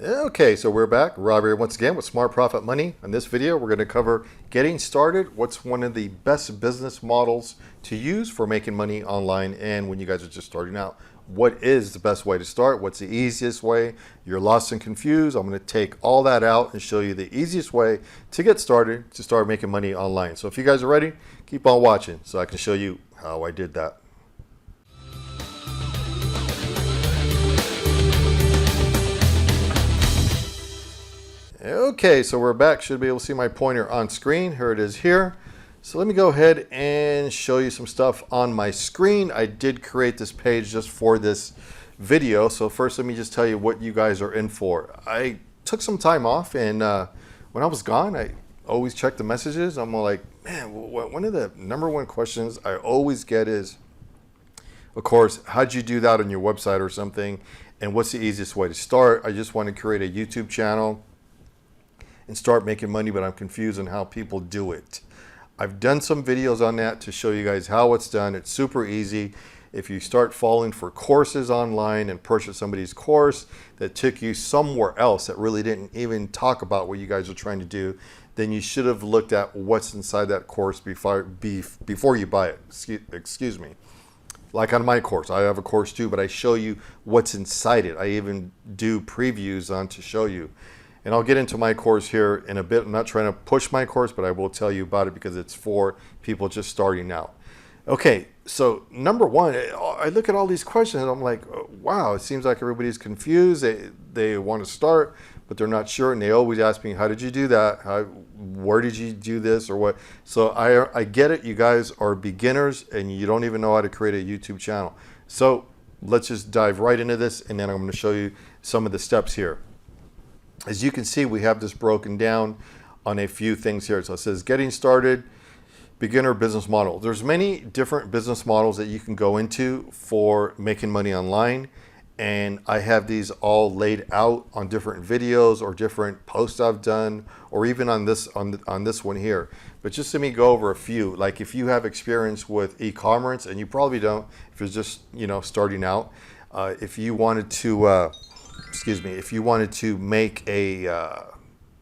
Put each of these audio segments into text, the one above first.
Okay, so we're back. Rob here once again with Smart Profit Money. In this video, we're going to cover getting started. What's one of the best business models to use for making money online and when you guys are just starting out? What is the best way to start? What's the easiest way? You're lost and confused. I'm going to take all that out and show you the easiest way to get started to start making money online. So if you guys are ready, keep on watching so I can show you how I did that. Okay, so we're back. Should be able to see my pointer on screen. Here it is here. So let me go ahead and show you some stuff on my screen. I did create this page just for this video. So first, let me just tell you what you guys are in for. I took some time off, and when I was gone, I always check the messages. I'm like, man, one of the #1 questions I always get is, of course, how'd you do that on your website or something? And what's the easiest way to start? I just want to create a YouTube channel and start making money, but I'm confused on how people do it. I've done some videos on that to show you guys how it's done. It's super easy. If you start falling for courses online and purchase somebody's course that took you somewhere else that really didn't even talk about what you guys are trying to do, then you should have looked at what's inside that course before you buy it. Excuse me. Like on my course, I have a course too, but I show you what's inside it. I even do previews on to show you. And I'll get into my course here in a bit. I'm not trying to push my course, but I will tell you about it because it's for people just starting out. Okay, so #1, I look at all these questions and I'm like, wow, it seems like everybody's confused. They want to start, but they're not sure. And they always ask me, how did you do that? Where did you do this or what? So I get it. You guys are beginners and you don't even know how to create a YouTube channel. So let's just dive right into this. And then I'm going to show you some of the steps here. As you can see, we have this broken down on a few things here. So it says getting started, beginner business model. There's many different business models that you can go into for making money online. And I have these all laid out on different videos or different posts I've done, or even on this one here. But just let me go over a few. Like if you have experience with e-commerce, and you probably don't if you're just starting out, if you wanted to if you wanted to make a,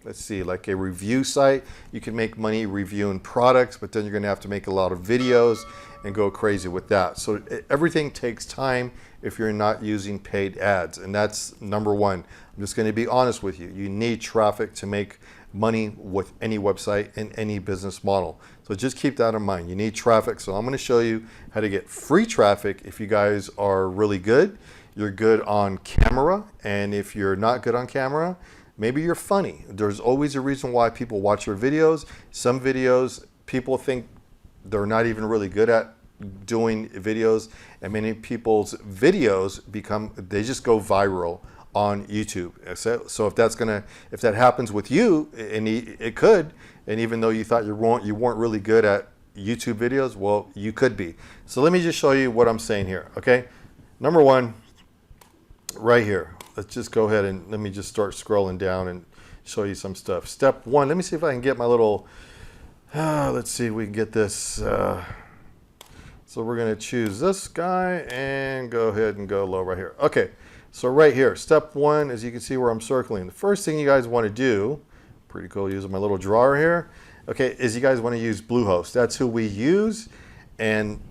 let's see, like a review site, you can make money reviewing products, but then you're going to have to make a lot of videos and go crazy with that. So everything takes time if you're not using paid ads. And that's #1. I'm just going to be honest with you. You need traffic to make money with any website and any business model. So just keep that in mind. You need traffic. So I'm going to show you how to get free traffic if you guys are really good. You're good on camera, and if you're not good on camera, maybe you're funny. There's always a reason why people watch your videos. Some videos, people think they're not even really good at doing videos, and many people's videos they just go viral on YouTube. So if that happens with you, and it could, and even though you thought you weren't really good at YouTube videos, well, you could be. So let me just show you what I'm saying here, okay? #1, right here. Let's just go ahead and let me just start scrolling down and show you some stuff. Step 1, let me see if I can get my little, let's see if we can get this. So we're going to choose this guy and go ahead and go low right here. Okay, so right here, step 1, as you can see where I'm circling. The first thing you guys want to do, pretty cool using my little drawer here, okay, is you guys want to use Bluehost. That's who we use, and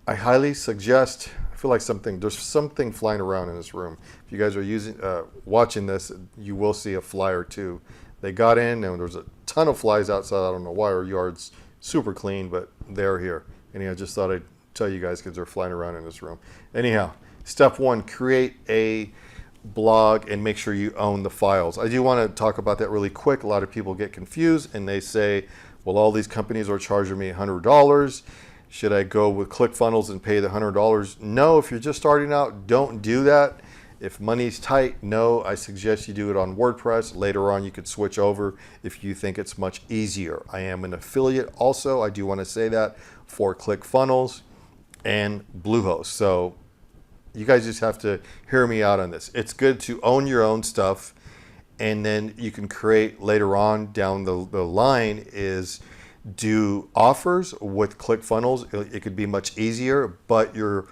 I highly suggest, I feel like there's something flying around in this room. If you guys are watching this, you will see a fly or two. They got in and there's a ton of flies outside. I don't know why our yard's super clean, but they're here. Anyhow, I just thought I'd tell you guys because they're flying around in this room. Anyhow, step 1, create a blog and make sure you own the files. I do want to talk about that really quick. A lot of people get confused and they say, well, all these companies are charging me $100. Should I go with ClickFunnels and pay the $100? No, if you're just starting out, don't do that. If money's tight, no, I suggest you do it on WordPress. Later on, you could switch over if you think it's much easier. I am an affiliate also. I do want to say that for ClickFunnels and Bluehost. So you guys just have to hear me out on this. It's good to own your own stuff, and then you can create later on down the line is do offers with ClickFunnels. It could be much easier, but your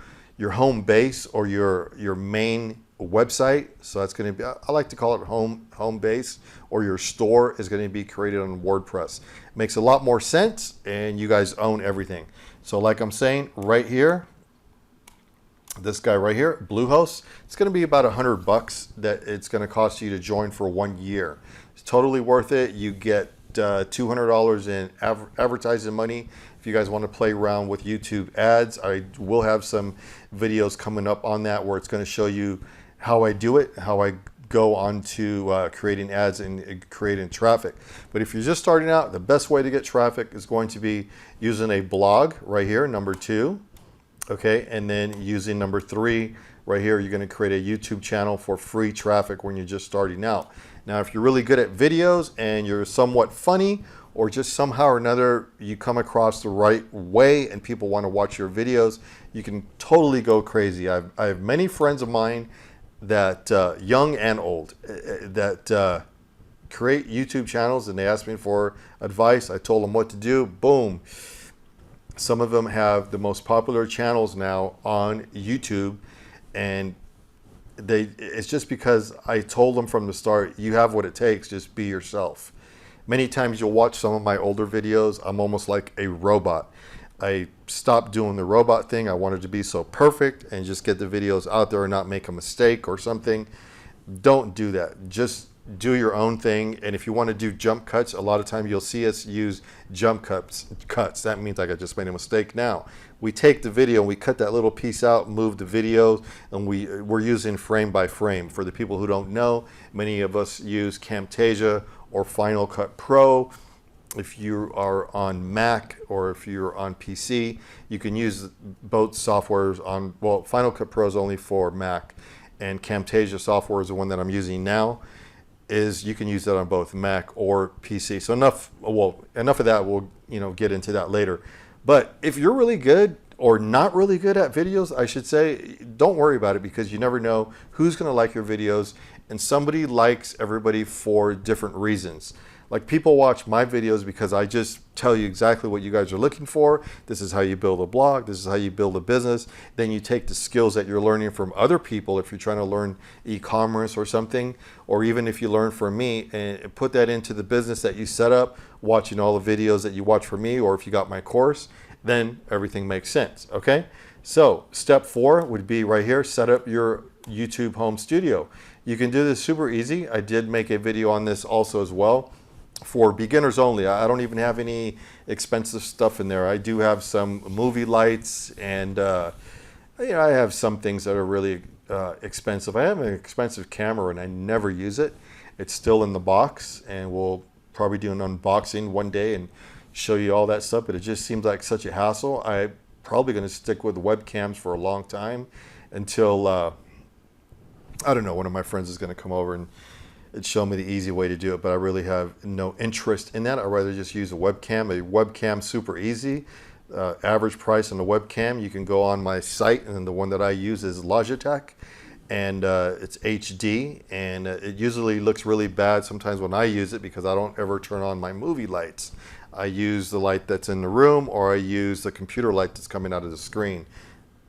home base or your main website. So that's going to be, I like to call it home base, or your store is going to be created on WordPress. It makes a lot more sense, and you guys own everything. So like I'm saying right here, this guy right here, Bluehost, it's going to be about $100 that it's going to cost you to join for 1 year. It's totally worth it. You get $200 in advertising money. If you guys want to play around with YouTube ads, I will have some videos coming up on that where it's going to show you how I do it, how I go on to creating ads and creating traffic. But if you're just starting out, the best way to get traffic is going to be using a blog right here, number 2. Okay, and then using number 3 right here, you're going to create a YouTube channel for free traffic when you're just starting out. Now, if you're really good at videos and you're somewhat funny, or just somehow or another you come across the right way and people want to watch your videos, you can totally go crazy. I have many friends of mine that, young and old, that create YouTube channels, and they ask me for advice. I told them what to do. Boom. Some of them have the most popular channels now on YouTube, and it's just because I told them from the start, you have what it takes, just be yourself. Many times you'll watch some of my older videos, I'm almost like a robot. I stopped doing the robot thing. I wanted to be so perfect and just get the videos out there and not make a mistake or something. Don't do that. Just do your own thing. And if you want to do jump cuts, a lot of time you'll see us use jump cuts. That means like I just made a mistake. Now we take the video and we cut that little piece out, move the video, and we're using frame by frame. For the people who don't know, many of us use Camtasia or Final Cut Pro. If you are on Mac or if you're on PC, you can use both softwares on, well, Final Cut Pro is only for Mac, and Camtasia software is the one that I'm using now. Is you can use that on both Mac or PC. So enough of that. We'll get into that later. But if you're really good or not really good at videos, I should say, don't worry about it, because you never know who's going to like your videos, and somebody likes everybody for different reasons. Like, people watch my videos because I just tell you exactly what you guys are looking for. This is how you build a blog. This is how you build a business. Then you take the skills that you're learning from other people, if you're trying to learn e-commerce or something, or even if you learn from me, and put that into the business that you set up, watching all the videos that you watch from me, or if you got my course, then everything makes sense, okay? So step 4 would be right here, set up your YouTube home studio. You can do this super easy. I did make a video on this also as well, for beginners only. I don't even have any expensive stuff in there. I do have some movie lights, and I have some things that are really expensive. I have an expensive camera and I never use it. It's still in the box, and we'll probably do an unboxing one day and show you all that stuff, but it just seems like such a hassle. I'm probably going to stick with webcams for a long time until I don't know, one of my friends is going to come over and show me the easy way to do it, but I really have no interest in that. I'd rather just use a webcam. A webcam, super easy. Average price on the webcam, you can go on my site, and the one that I use is Logitech, and it's HD, and it usually looks really bad sometimes when I use it, because I don't ever turn on my movie lights. I use the light that's in the room, or I use the computer light that's coming out of the screen.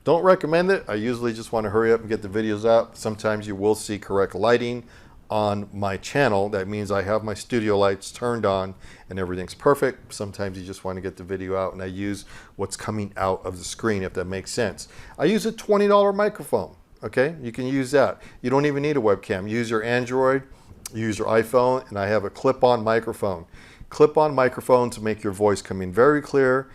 Don't recommend it. I usually just want to hurry up and get the videos out. Sometimes you will see correct lighting on my channel. That means I have my studio lights turned on and everything's perfect. Sometimes you just want to get the video out, and I use what's coming out of the screen, if that makes sense. I use a $20 microphone. Okay, you can use that. You don't even need a webcam. Use your Android, use your iPhone, and I have a clip-on microphone. Clip-on microphones make your voice come in very clear,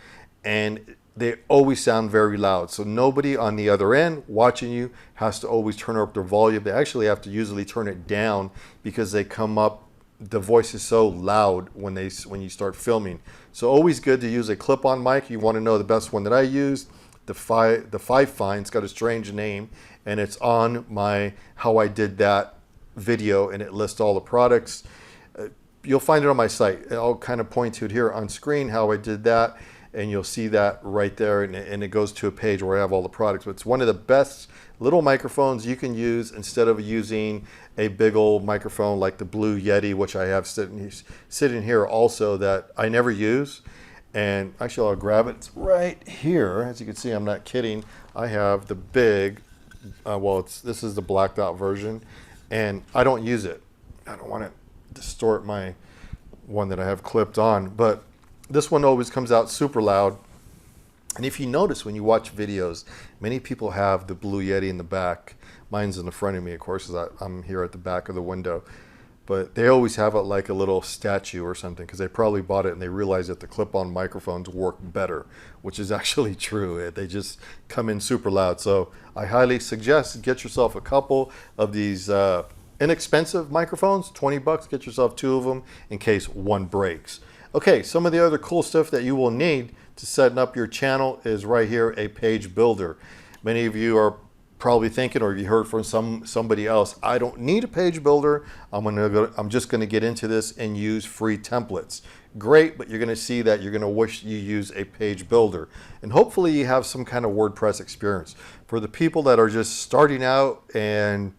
and they always sound very loud. So nobody on the other end watching you has to always turn up their volume. They actually have to usually turn it down, because they come up, the voice is so loud when you start filming. So always good to use a clip-on mic. You want to know the best one that I use, the Five Fine. It's got a strange name, and it's on my How I Did That video, and it lists all the products. You'll find it on my site. I'll kind of point to it here on screen, How I Did That, and you'll see that right there, and it goes to a page where I have all the products. But it's one of the best little microphones you can use instead of using a big old microphone like the Blue Yeti, which I have sitting here also, that I never use. And actually, I'll grab it. It's right here. As you can see, I'm not kidding. I have the big this is the blacked out version, and I don't use it. I don't want to distort my one that I have clipped on, but this one always comes out super loud. And if you notice when you watch videos, many people have the Blue Yeti in the back. Mine's in the front of me, of course, because I'm here at the back of the window. But they always have it like a little statue or something, because they probably bought it and they realized that the clip-on microphones work better, which is actually true. They just come in super loud. So I highly suggest get yourself a couple of these inexpensive microphones, 20 bucks, get yourself 2 of them in case one breaks. Okay, some of the other cool stuff that you will need to set up your channel is right here, a page builder. Many of you are probably thinking, or you heard from somebody else, I don't need a page builder. I'm just gonna get into this and use free templates. Great, but you're gonna see that you're gonna wish you use a page builder. And hopefully you have some kind of WordPress experience. For the people that are just starting out and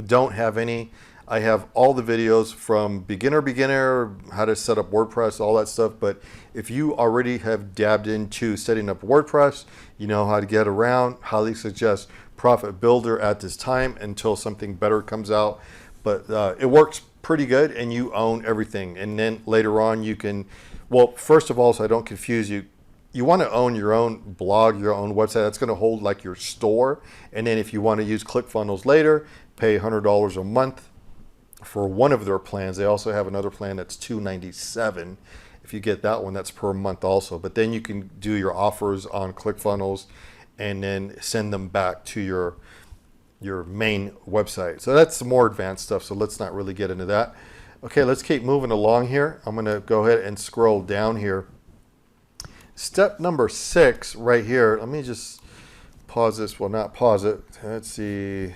don't have any, I have all the videos from beginner, how to set up WordPress, all that stuff. But if you already have dabbed into setting up WordPress, you know how to get around, highly suggest Profit Builder at this time until something better comes out. But it works pretty good and you own everything. And then later on you can, well, first of all, so I don't confuse you, you want to own your own blog, your own website. That's going to hold like your store. And then if you want to use ClickFunnels later, pay $100 a month for one of their plans. They also have another plan that's $297. If you get that one, that's per month also. But then you can do your offers on ClickFunnels and then send them back to your main website. So that's some more advanced stuff, so let's not really get into that. Okay, let's keep moving along here. I'm gonna go ahead and scroll down here. Step number 6 right here. Let me just pause this, well, not pause it. Let's see,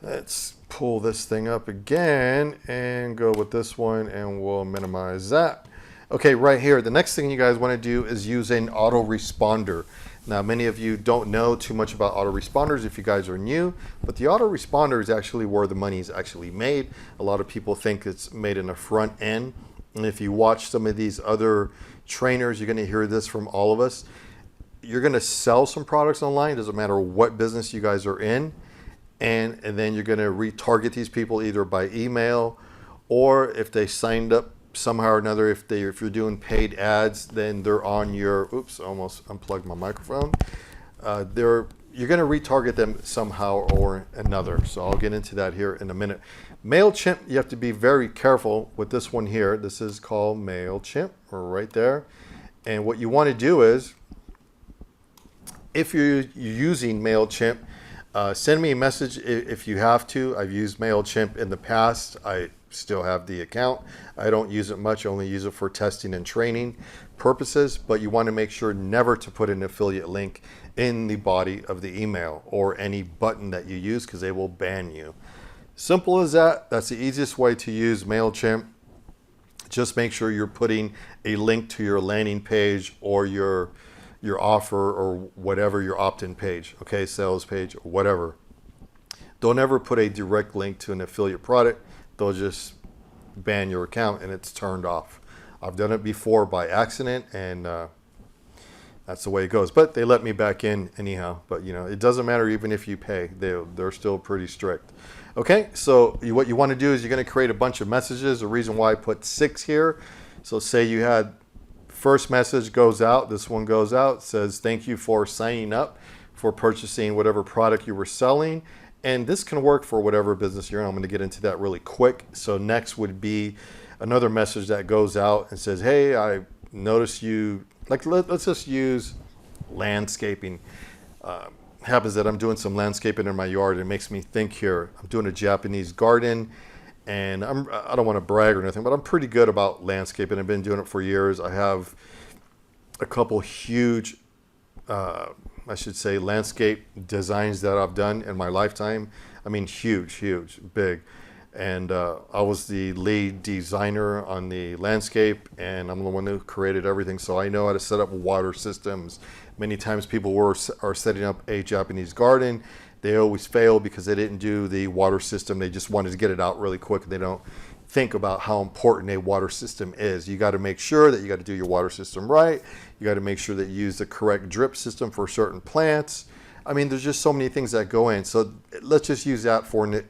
let's pull this thing up again and go with this one and we'll minimize that. Okay, right here, the next thing you guys want to do is use an autoresponder. Now, many of you don't know too much about autoresponders if you guys are new, but the autoresponder is actually where the money is actually made. A lot of people think it's made in the front end. And if you watch some of these other trainers, you're going to hear this from all of us. You're going to sell some products online. It doesn't matter what business you guys are in. And then you're going to retarget these people either by email, or if they signed up somehow or another, if you're doing paid ads, then they're on your, oops, almost unplugged my microphone. You're going to retarget them somehow or another. So I'll get into that here in a minute. MailChimp, you have to be very careful with this one here. This is called MailChimp, right there. And what you want to do is, if you're using MailChimp, send me a message if you have to. I've used MailChimp in the past. I still have the account. I don't use it much, only use it for testing and training purposes, but you want to make sure never to put an affiliate link in the body of the email or any button that you use, because they will ban you. Simple as that. That's the easiest way to use MailChimp. Just make sure you're putting a link to your landing page or your offer or whatever, your opt-in page, okay, sales page, or whatever. Don't ever put a direct link to an affiliate product. They'll just ban your account and it's turned off. I've done it before by accident, and that's the way it goes. But they let me back in anyhow. But you know, it doesn't matter even if you pay. They're still pretty strict. Okay, so what you want to do is you're going to create a bunch of messages. The reason why I put 6 here. So say you had first message goes out. This one goes out, says thank you for signing up for purchasing whatever product you were selling. And this can work for whatever business you're in. I'm going to get into that really quick. So next would be another message that goes out and says, hey, I noticed you, like let's just use landscaping. Happens that I'm doing some landscaping in my yard. It makes me think here. I'm doing a Japanese garden, and I don't want to brag or anything, but I'm pretty good about landscaping. I've been doing it for years. I have a couple huge I should say landscape designs that I've done in my lifetime. I mean, huge, big. And I was the lead designer on the landscape, and I'm the one who created everything. So I know how to set up water systems. Many times people are setting up a Japanese garden. They always fail because they didn't do the water system. They just wanted to get it out really quick. They don't think about how important a water system is. You got to make sure that you got to do your water system right. You got to make sure that you use the correct drip system for certain plants. I mean, there's just so many things that go in. So let's just use that for an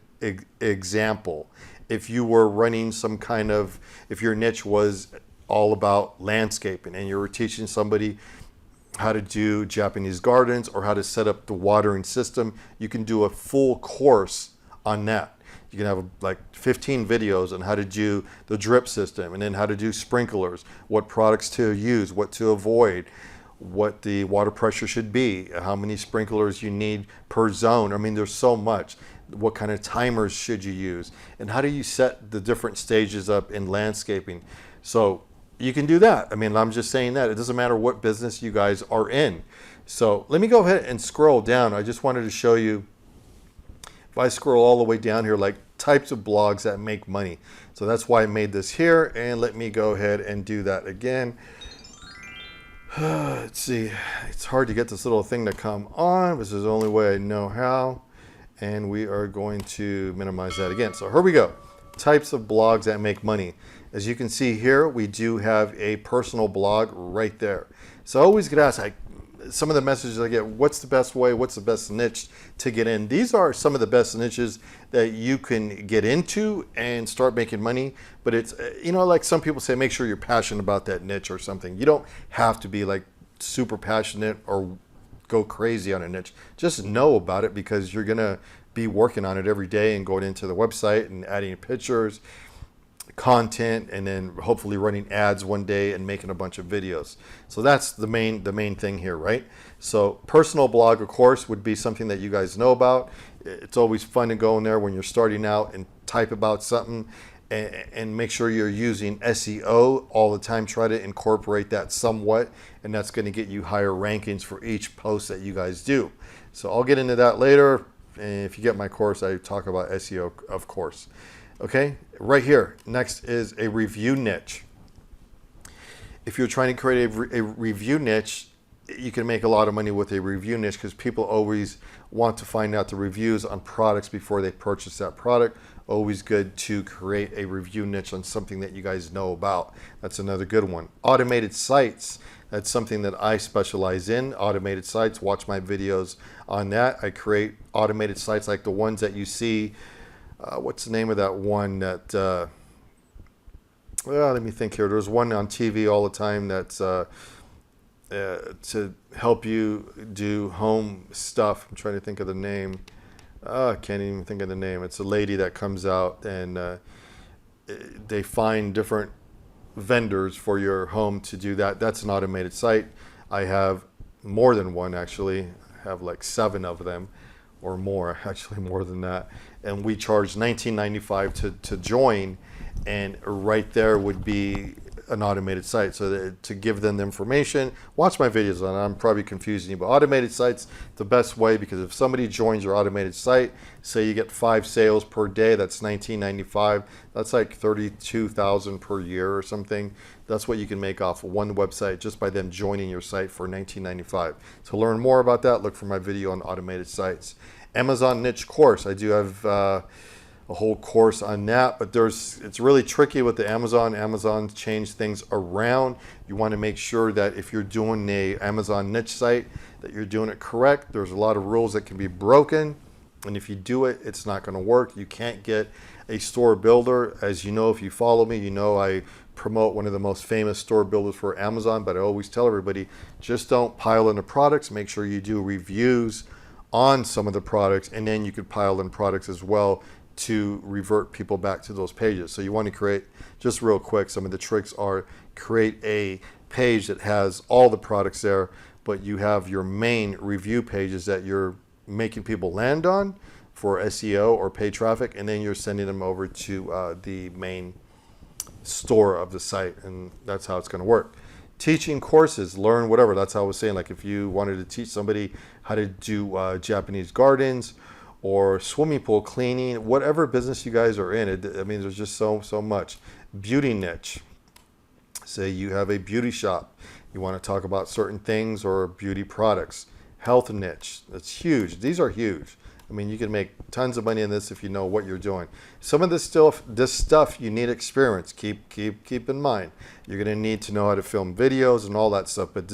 example. If you were running some kind of, if your niche was all about landscaping and you were teaching somebody how to do Japanese gardens or how to set up the watering system, you can do a full course on that. You can have like 15 videos on how to do the drip system, and then how to do sprinklers, what products to use, what to avoid, what the water pressure should be, how many sprinklers you need per zone. I mean, there's so much. What kind of timers should you use, and how do you set the different stages up in landscaping? So you can do that. I mean, I'm just saying that it doesn't matter what business you guys are in. So let me go ahead and scroll down. I just wanted to show you, if I scroll all the way down here, like types of blogs that make money. So that's why I made this here, and let me go ahead and do that again. Let's see, it's hard to get this little thing to come on. This is the only way I know how. And we are going to minimize that again. So here we go. Types of blogs that make money. As you can see here, we do have a personal blog right there. So I always get asked, some of the messages I get, what's the best way, what's the best niche to get in? These are some of the best niches that you can get into and start making money. But it's, you know, like some people say, make sure you're passionate about that niche or something. You don't have to be like super passionate or go crazy on a niche. Just know about it, because you're gonna be working on it every day and going into the website and adding pictures, content, and then hopefully running ads one day and making a bunch of videos. So that's the main thing here, right? So personal blog, of course, would be something that you guys know about. It's always fun to go in there when you're starting out and type about something, and make sure you're using SEO all the time. Try to incorporate that somewhat, and that's going to get you higher rankings for each post that you guys do. So I'll get into that later. And if you get my course, I talk about SEO, of course. Okay, right here, next is a review niche. If you're trying to create a review niche, you can make a lot of money with a review niche, because people always want to find out the reviews on products before they purchase that product. Always good to create a review niche on something that you guys know about. That's another good one. Automated sites. That's something that I specialize in. Automated sites. Watch my videos on that. I create automated sites like the ones that you see. What's the name of that one that, well, let me think here. There's one on TV all the time that's to help you do home stuff. I'm trying to think of the name. I can't even think of the name. It's a lady that comes out and they find different vendors for your home to do that. That's an automated site. I have more than one, actually. I have like 7 of them or more, actually more than that. And we charge $19.95 to join, and right there would be an automated site. So that, to give them the information, watch my videos on it. I'm probably confusing you, but automated sites, the best way, because if somebody joins your automated site, say you get 5 sales per day, that's $19.95. That's like $32,000 per year or something. That's what you can make off one website just by them joining your site for $19.95. To learn more about that, look for my video on automated sites. Amazon niche course. I do have a whole course on that, but it's really tricky with the Amazon. Amazon changed things around. You want to make sure that if you're doing a Amazon niche site, that you're doing it correct. There's a lot of rules that can be broken, and if you do it, it's not going to work. You can't get a store builder. As you know, if you follow me, you know I promote one of the most famous store builders for Amazon, but I always tell everybody, just don't pile in the products. Make sure you do reviews on some of the products, and then you could pile in products as well to revert people back to those pages. So you want to create, just real quick, some of the tricks are create a page that has all the products there, but you have your main review pages that you're making people land on for SEO or paid traffic, and then you're sending them over to the main store of the site, and that's how it's going to work. Teaching courses, learn whatever. That's how I was saying, like if you wanted to teach somebody how to do Japanese gardens or swimming pool cleaning, whatever business you guys are in, I mean, there's just so much. Beauty niche. Say you have a beauty shop. You want to talk about certain things or beauty products. Health niche. That's huge. These are huge. I mean, you can make tons of money in this if you know what you're doing. Some of this stuff you need experience. Keep in mind. You're going to need to know how to film videos and all that stuff, but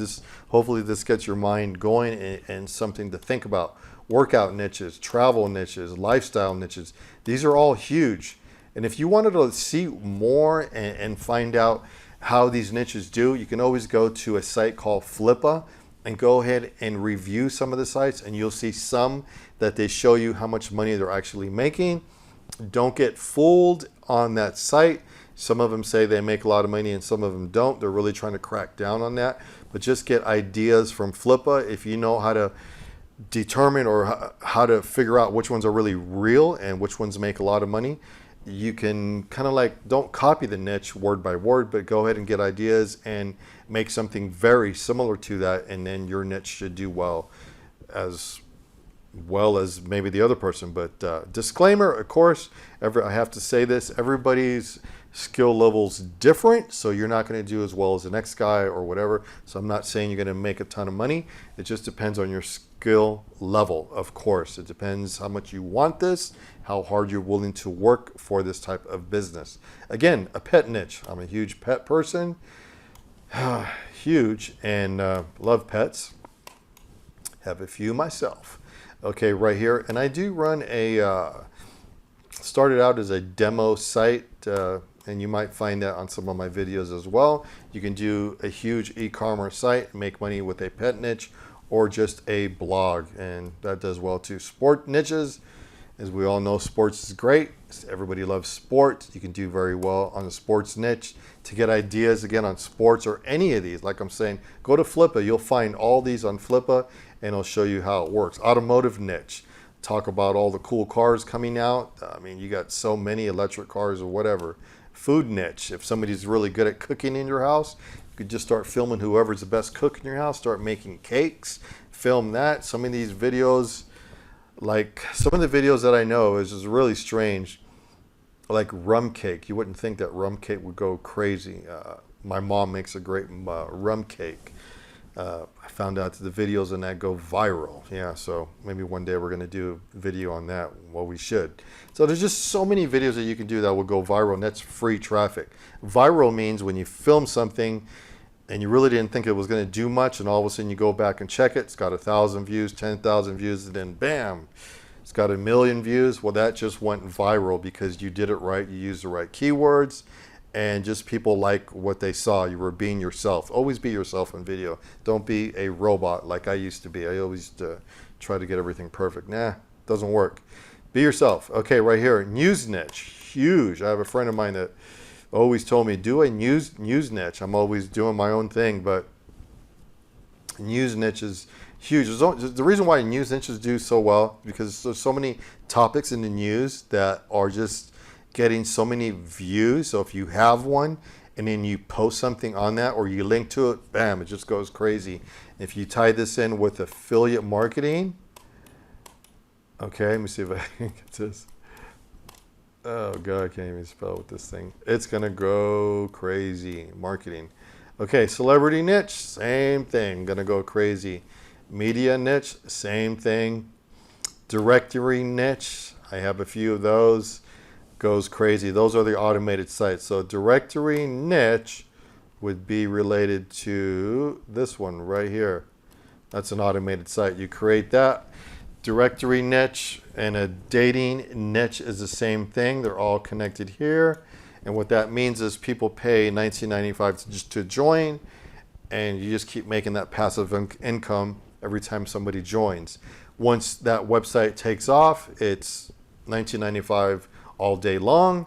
hopefully this gets your mind going and something to think about. Workout niches, travel niches, lifestyle niches. These are all huge. And if you wanted to see more and find out how these niches do, you can always go to a site called Flippa and go ahead and review some of the sites, and you'll see some that they show you how much money they're actually making. Don't get fooled on that site. Some of them say they make a lot of money and some of them don't. They're really trying to crack down on that. But just get ideas from Flippa. If you know how to determine or how to figure out which ones are really real and which ones make a lot of money, you can kind of like, don't copy the niche word by word, but go ahead and get ideas and make something very similar to that, and then your niche should do well as maybe the other person. But disclaimer, of course, I have to say this, everybody's skill level's different, so you're not going to do as well as the next guy or whatever. So I'm not saying you're going to make a ton of money. It just depends on your skill level. Of course, it depends how much you want this, how hard you're willing to work for this type of business. Again, a pet niche. I'm a huge pet person, huge, and love pets. Have a few myself. Okay, right here, and I do run started out as a demo site, and you might find that on some of my videos as well. You can do a huge e-commerce site and make money with a pet niche or just a blog, and that does well too. Sport niches, as we all know, sports is great. Everybody loves sports. You can do very well on the sports niche. To get ideas again on sports or any of these, like I'm saying, go to Flippa. You'll find all these on Flippa, and it'll show you how it works. Automotive niche, talk about all the cool cars coming out. I mean, you got so many electric cars or whatever. Food niche, if somebody's really good at cooking in your house, you could just start filming whoever's the best cook in your house, start making cakes, film that. Some of these videos, like some of the videos that I know is just really strange, like rum cake. You wouldn't think that rum cake would go crazy. My mom makes a great rum cake. I found out that the videos on that go viral. Yeah, so maybe one day we're going to do a video on that. Well, we should. So there's just so many videos that you can do that will go viral, and that's free traffic. Viral means when you film something and you really didn't think it was going to do much, and all of a sudden you go back and check it, it's got 1,000 views, 10,000 views, and then bam, it's got 1 million views. Well, that just went viral because you did it right, you used the right keywords, and just people like what they saw. You were being yourself. Always be yourself in video. Don't be a robot like I used to be. I always try to get everything perfect. Nah, doesn't work. Be yourself. Okay, right here, news niche, huge. I have a friend of mine that always told me, do a news niche. I'm always doing my own thing, but news niche is huge. The reason why news niches do so well is because there's so many topics in the news that are just getting so many views. So if you have one and then you post something on that or you link to it, bam, it just goes crazy. If you tie this in with affiliate marketing, okay, let me see if I can get this. Oh God, I can't even spell with this thing. It's gonna go crazy. Marketing. Okay, celebrity niche, same thing, gonna go crazy. Media niche, same thing. Directory niche, I have a few of those, goes crazy. Those are the automated sites. So directory niche would be related to this one right here. That's an automated site. You create that. Directory niche and a dating niche is the same thing. They're all connected here. And what that means is people pay $19.95 just to join, and you just keep making that passive income every time somebody joins. Once that website takes off, it's $19.95 all day long.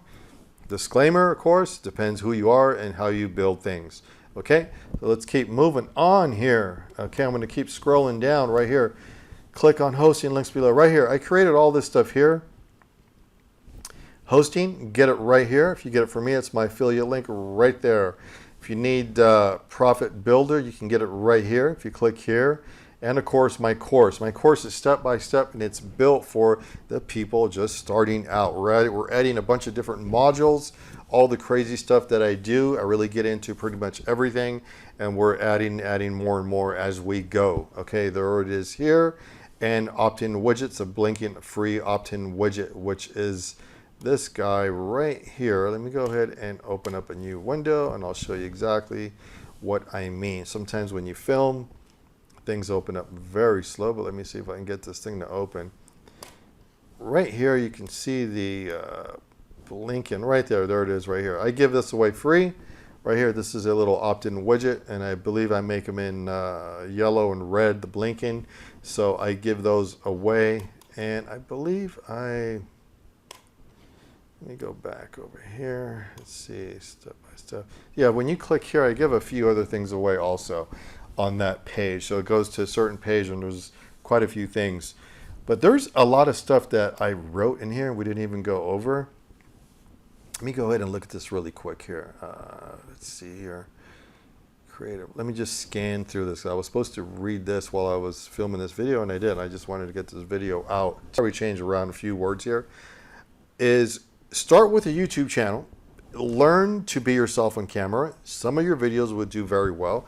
Disclaimer, of course, depends who you are and how you build things. Okay, so let's keep moving on here. Okay, I'm going to keep scrolling down right here. Click on hosting, links below. Right here, I created all this stuff here. Hosting, get it right here. If you get it from me, it's my affiliate link right there. If you need Profit Builder, you can get it right here. If you click here. And of course, my course. My course is step-by-step, and it's built for the people just starting out. We're adding a bunch of different modules, all the crazy stuff that I do. I really get into pretty much everything, and we're adding more and more as we go. Okay, there it is here. and opt-in widgets, a blinking free opt-in widget, which is this guy right here. Let me go ahead and open up a new window and I'll show you exactly what I mean. Sometimes when you film, things open up very slow, but let me see if I can get this thing to open. Right here, you can see the blinking right there. There it is right here. I give this away free. Right here, this is a little opt-in widget, and I believe I make them in yellow and red, the blinking. So I give those away, and I believe let me go back over here. Let's see, step by step. Yeah, when you click here, I give a few other things away also on that page. So it goes to a certain page, and there's quite a few things. But there's a lot of stuff that I wrote in here we didn't even go over. Let me go ahead and look at this really quick here. Let's see here. Creative. Let me just scan through this. I was supposed to read this while I was filming this video, and I did. I just wanted to get this video out. We changed around a few words here. Is start with a YouTube channel. Learn to be yourself on camera. Some of your videos would do very well.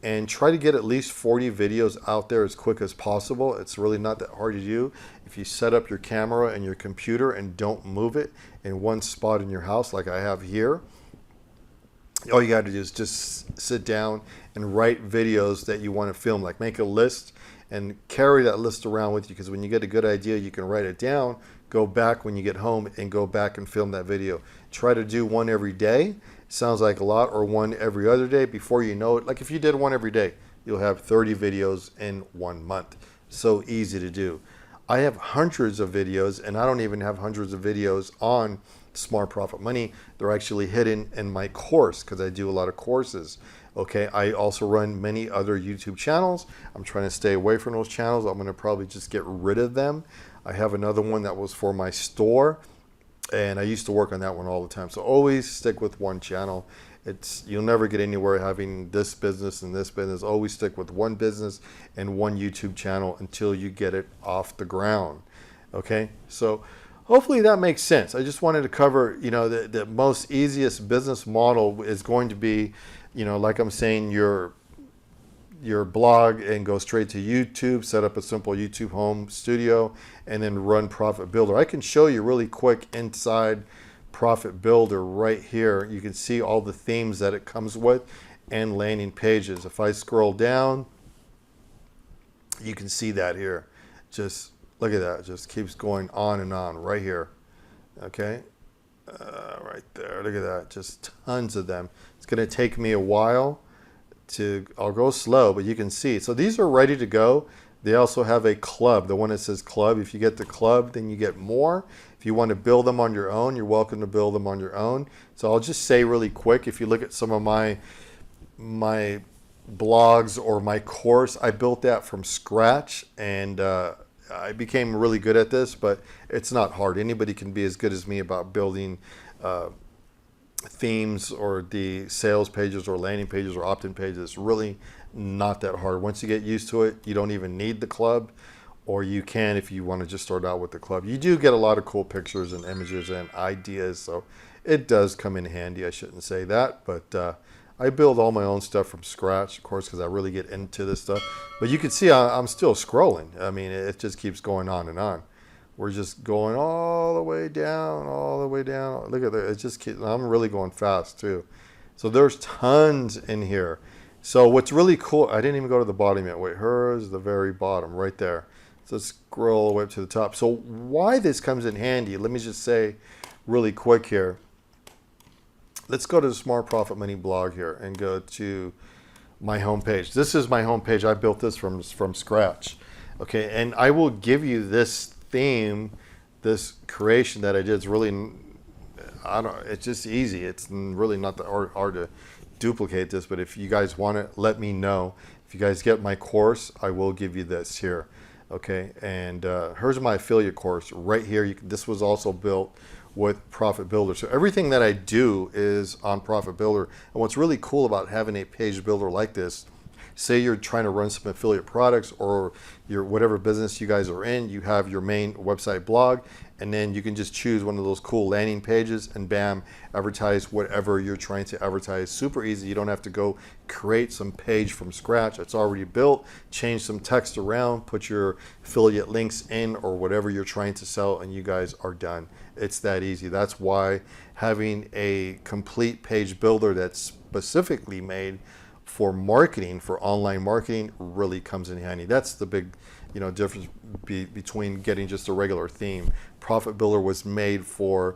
And try to get at least 40 videos out there as quick as possible. It's really not that hard to do. If you set up your camera and your computer and don't move it in one spot in your house like I have here, all you got to do is just sit down and write videos that you want to film. Like make a list and carry that list around with you, because when you get a good idea, you can write it down, go back when you get home and go back and film that video. Try to do one every day. Sounds like a lot, or one every other day. Before you know it, like if you did one every day, you'll have 30 videos in 1 month. So easy to do. I have hundreds of videos, and I don't even have hundreds of videos on Smart Profit Money. They're actually hidden in my course because I do a lot of courses. Okay, I also run many other YouTube channels. I'm trying to stay away from those channels. I'm going to probably just get rid of them. I have another one that was for my store, and I used to work on that one all the time. So always stick with one channel. You'll never get anywhere having this business and this business. Always stick with one business and one YouTube channel until you get it off the ground. Okay, so hopefully that makes sense. I just wanted to cover, the most easiest business model is going to be, like I'm saying, your blog and go straight to YouTube, set up a simple YouTube home studio, and then run Profit Builder. I can show you really quick inside Profit Builder right here. You can see all the themes that it comes with and landing pages. If I scroll down, you can see that here. Just look at that. It just keeps going on and on right here. Okay, right there. Look at that. Just tons of them. It's going to take me a while. I'll go slow, but you can see. So these are ready to go. They also have a club, the one that says club. If you get the club, then you get more. If you want to build them on your own, you're welcome to build them on your own. So I'll just say really quick, if you look at some of my blogs or my course, I built that from scratch, and I became really good at this, but it's not hard. Anybody can be as good as me about building themes or the sales pages or landing pages or opt-in pages. It's really not that hard. Once you get used to it, you don't even need the club, or you can if you want to just start out with the club. You do get a lot of cool pictures and images and ideas, so it does come in handy. I shouldn't say that, but I build all my own stuff from scratch, of course, because I really get into this stuff. But you can see I'm still scrolling. I mean, it just keeps going on and on. We're just going all the way down, all the way down. Look at that. It just keeps, I'm really going fast too. So there's tons in here. So what's really cool, I didn't even go to the bottom yet. Wait, here's the very bottom right there. So let's scroll all the way up to the top. So why this comes in handy, let me just say really quick here. Let's go to the Smart Profit Money blog here and go to my homepage. This is my homepage. I built this from scratch. Okay, and I will give you this theme, this creation that I did. It's really, it's just easy. It's really not that hard to duplicate this, but if you guys want it, let me know. If you guys get my course, I will give you this here. Okay, and here's my affiliate course right here. This was also built with Profit Builder. So everything that I do is on Profit Builder. And what's really cool about having a page builder like this, say you're trying to run some affiliate products or your whatever business you guys are in, you have your main website blog, and then you can just choose one of those cool landing pages and bam, advertise whatever you're trying to advertise. Super easy. You don't have to go create some page from scratch. It's already built. Change some text around, put your affiliate links in or whatever you're trying to sell, and you guys are done. It's that easy. That's why having a complete page builder that's specifically made for marketing, for online marketing, really comes in handy. That's the big difference between getting just a regular theme. Profit Builder was made for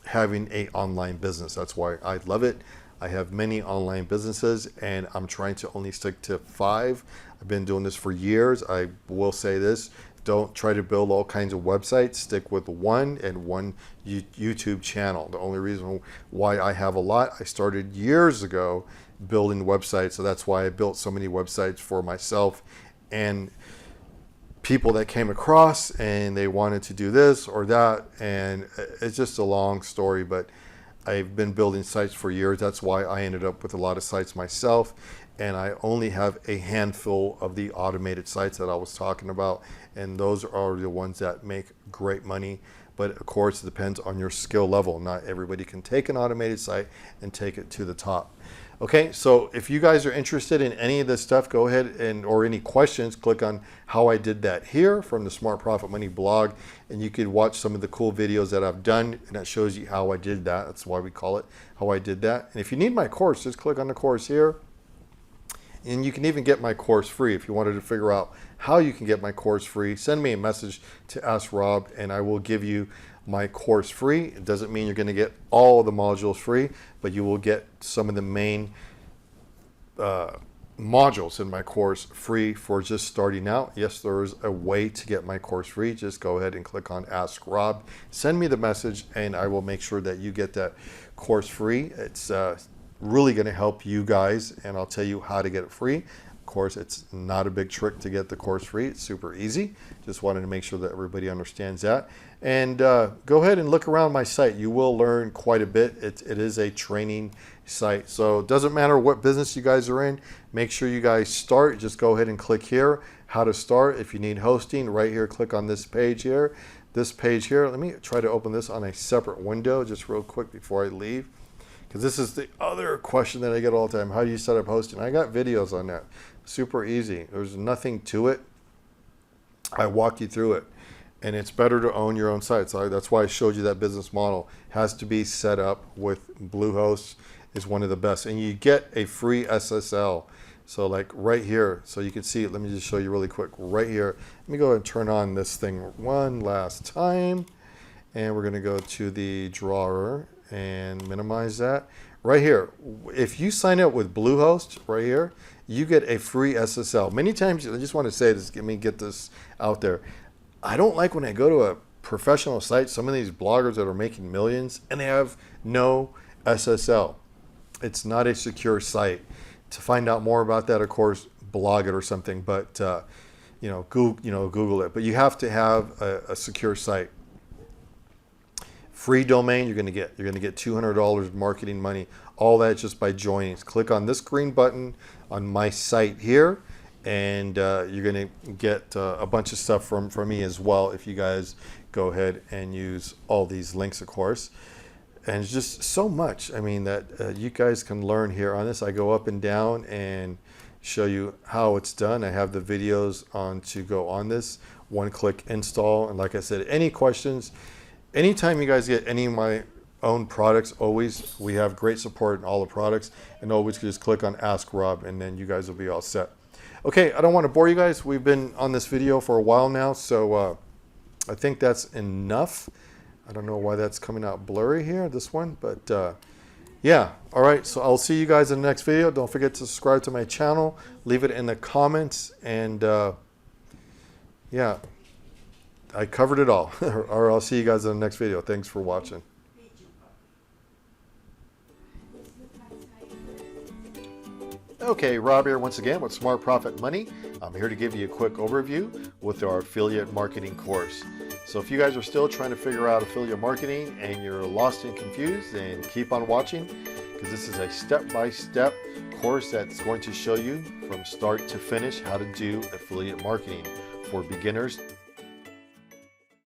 having a online business. That's why I love it. I have many online businesses and I'm trying to only stick to 5. I've been doing this for years. I will say this, don't try to build all kinds of websites. Stick with one and one YouTube channel. The only reason why I have a lot, I started years ago building websites, so that's why I built so many websites for myself and people that came across and they wanted to do this or that, and it's just a long story, but I've been building sites for years. That's why I ended up with a lot of sites myself, and I only have a handful of the automated sites that I was talking about, and those are the ones that make great money. But of course, it depends on your skill level. Not everybody can take an automated site and take it to the top. Okay, so if you guys are interested in any of this stuff, go ahead or any questions, click on how I did that here from the Smart Profit Money blog, and you can watch some of the cool videos that I've done, and that shows you how I did that. That's why we call it how I did that. And if you need my course, just click on the course here, and you can even get my course free. If you wanted to figure out how you can get my course free, send me a message to Ask Rob, and I will give you my course free. It doesn't mean you're going to get all of the modules free, but you will get some of the main modules in my course free for just starting out. Yes, there is a way to get my course free. Just go ahead and click on Ask Rob. Send me the message, and I will make sure that you get that course free. It's really going to help you guys, and I'll tell you how to get it free. Of course, it's not a big trick to get the course free. It's super easy. Just wanted to make sure that everybody understands that. And go ahead and look around my site. You will learn quite a bit. It is a training site. So it doesn't matter what business you guys are in. Make sure you guys start. Just go ahead and click here, how to start. If you need hosting, right here, click on this page here. This page here. Let me try to open this on a separate window just real quick before I leave, because this is the other question that I get all the time. How do you set up hosting? I got videos on that. Super easy. There's nothing to it. I walk you through it. And it's better to own your own site. So that's why I showed you that business model. Has to be set up with Bluehost is one of the best. And you get a free SSL. So like right here, so you can see it. Let me just show you really quick right here. Let me go ahead and turn on this thing one last time. And we're gonna go to the drawer and minimize that. Right here, if you sign up with Bluehost right here, you get a free SSL. Many times, I just want to say this, let me get this out there. I don't like when I go to a professional site, some of these bloggers that are making millions and they have no SSL. It's not a secure site. To find out more about that, of course, blog it or something, but Google it. But you have to have a secure site. Free domain, you're going to get $200 marketing money. All that just by joining. Click on this green button on my site here, and you're going to get a bunch of stuff from me as well if you guys go ahead and use all these links, of course. And it's just so much, I mean, that you guys can learn here on this. I go up and down and show you how it's done. I have the videos on to go on this. One-click install. And like I said, any questions, anytime you guys get any of my own products, always, we have great support in all the products, and always just click on Ask Rob, and then you guys will be all set. Okay, I don't want to bore you guys. We've been on this video for a while now, so I think that's enough. I don't know why that's coming out blurry here, this one, but yeah. All right, so I'll see you guys in the next video. Don't forget to subscribe to my channel. Leave it in the comments, and yeah, I covered it all. Or I'll see you guys in the next video. Thanks for watching. Okay, Rob here once again with Smart Profit Money. I'm here to give you a quick overview with our affiliate marketing course. So if you guys are still trying to figure out affiliate marketing and you're lost and confused, then keep on watching, because this is a step-by-step course that's going to show you from start to finish how to do affiliate marketing for beginners